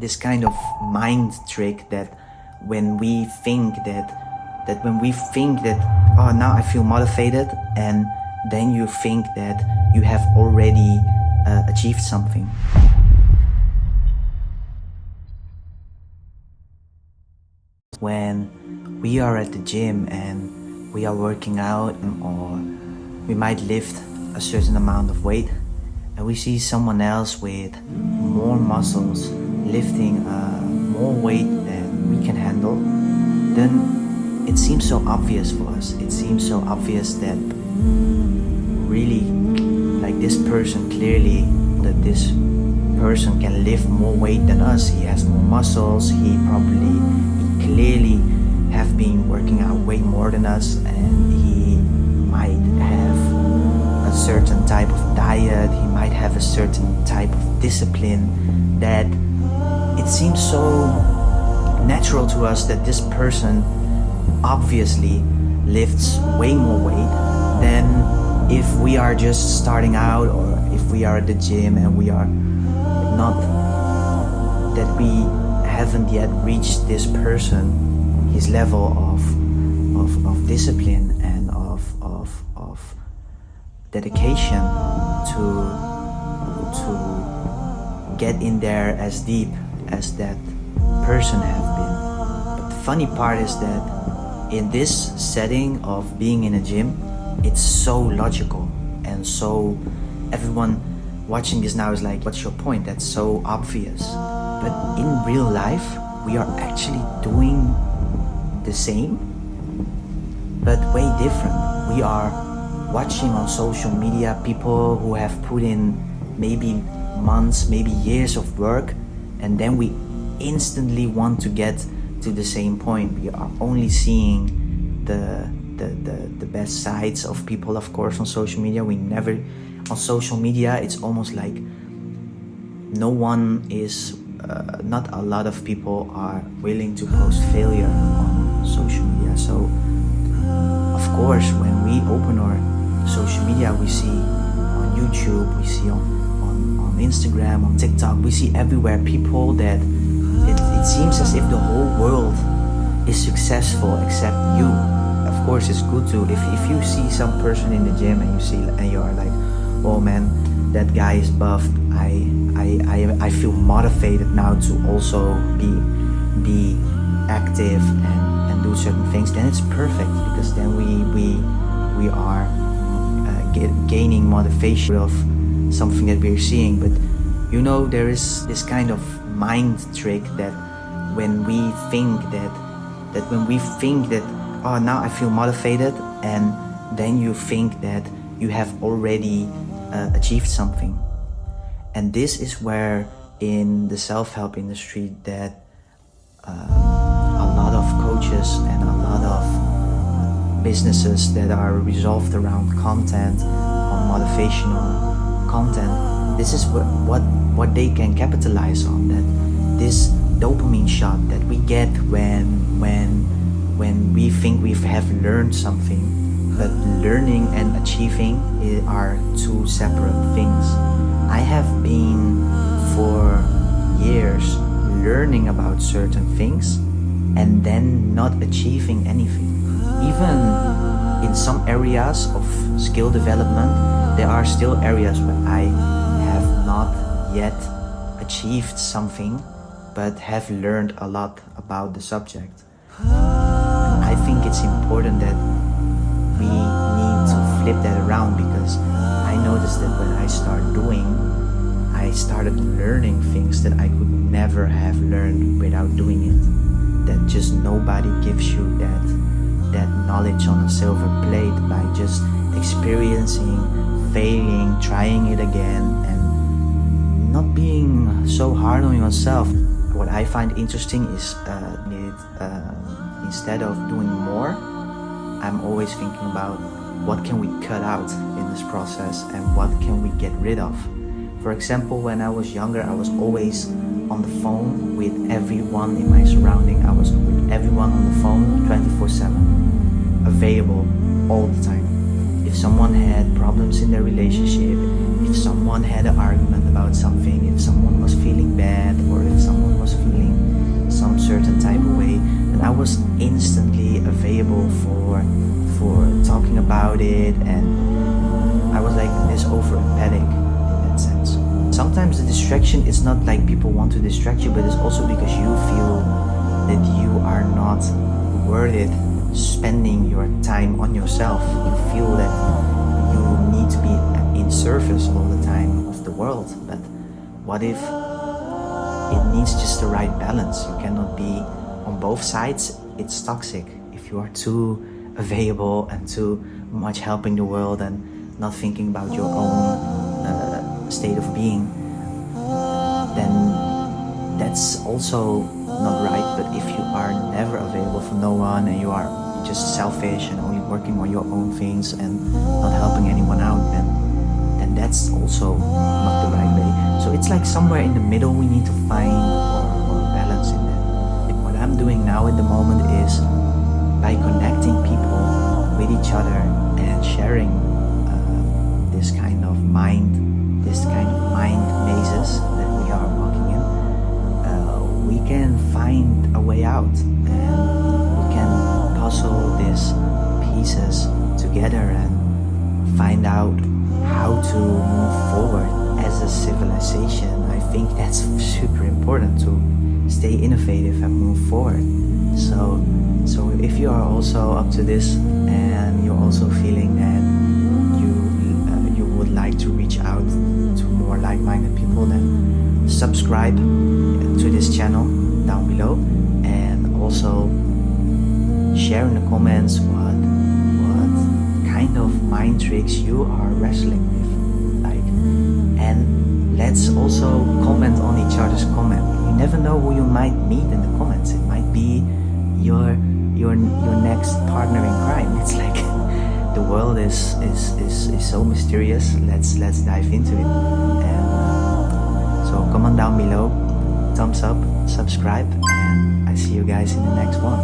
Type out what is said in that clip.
this kind of mind trick that when we think that oh, now I feel motivated, and then you think that you have already achieved something. When we are at the gym and we are working out, or we might lift a certain amount of weight, and we see someone else with more muscles lifting more weight than we can handle, then it seems so obvious for us. It seems so obvious that really, like, this person can lift more weight than us. He has more muscles. He clearly have been working out way more than us, and he might have a certain type of diet. He might have a certain type of discipline that it seems so natural to us that this person obviously lifts way more weight than if we are just starting out, or if we are at the gym and we haven't yet reached this person, his level of discipline and of dedication to get in there as deep as that person have been. But the funny part is that in this setting of being in a gym, it's so logical, and so everyone watching this now is like, what's your point? That's so obvious. But in real life, we are actually doing the same, but way different. We are watching on social media people who have put in maybe months, maybe years of work, and then we instantly want to get to the same point. We are only seeing the best sides of people, of course, on social media. On social media, it's almost like not a lot of people are willing to post failure on social media. So, of course, when we open our social media, we see on YouTube, we see on Instagram, on TikTok, we see everywhere people that it seems as if the whole world is successful except you. Of course, it's good to, if you see some person in the gym and you are like, oh man, that guy is buffed, I feel motivated now to also be active and do certain things, then it's perfect, because then we are gaining motivation of something that we're seeing. But there is this kind of mind trick that when we think that oh, now I feel motivated, and then you think that you have already achieved something. And this is where in the self-help industry that a lot of coaches and a lot of businesses that are resolved around content, on motivational content, this is what they can capitalize on. That this dopamine shot that we get when we think we have learned something. But learning and achieving are two separate things. I have been for years learning about certain things and then not achieving anything. Even in some areas of skill development, there are still areas where I have not yet achieved something, but have learned a lot about the subject. I think it's important that we need to flip that around, because I noticed that when I started learning things that I could never have learned without doing it. That just nobody gives you that knowledge on a silver plate by just experiencing, failing, trying it again, and not being so hard on yourself. What I find interesting is instead of doing more, I'm always thinking about what can we cut out in this process and what can we get rid of. For example, when I was younger, I was always on the phone with everyone in my surrounding. I was with everyone on the phone 24/7, available all the time. if someone had problems in their relationship, if someone had an argument about something, if someone was feeling bad, or if someone was feeling some certain type of way, then I was instantly available for talking about it, and I was like this over empathic in that sense. Sometimes the distraction is not like people want to distract you, but it's also because you feel that you are not worth it spending your time on yourself. You feel that you need to be in service all the time of the world, but what if it needs just the right balance? You cannot be on both sides. It's toxic if you are too available and too much helping the world and not thinking about your own state of being. Then that's also not right. But if you are never available for no one and you are just selfish and only working on your own things and not helping anyone out, then that's also not the right way. So it's like somewhere in the middle we need to find or balance in that. And what I'm doing now at the moment is by connecting people with each other and sharing this kind of mind mazes that we are walking in, we can find a way out, and we can puzzle these pieces together and find out how to move forward as a civilization. I think that's super important to stay innovative and move forward. So if you are also up to this and you're also feeling that you would like to reach out to more like-minded people, then subscribe to this channel down below, and also share in the comments what kind of mind tricks you are wrestling with, like, and let's also comment on each other's comment. You never know who you might meet in the comments. It might be your next partner in crime. It's like the world is so mysterious. Let's dive into it. And so comment down below, thumbs up, subscribe, and I see you guys in the next one.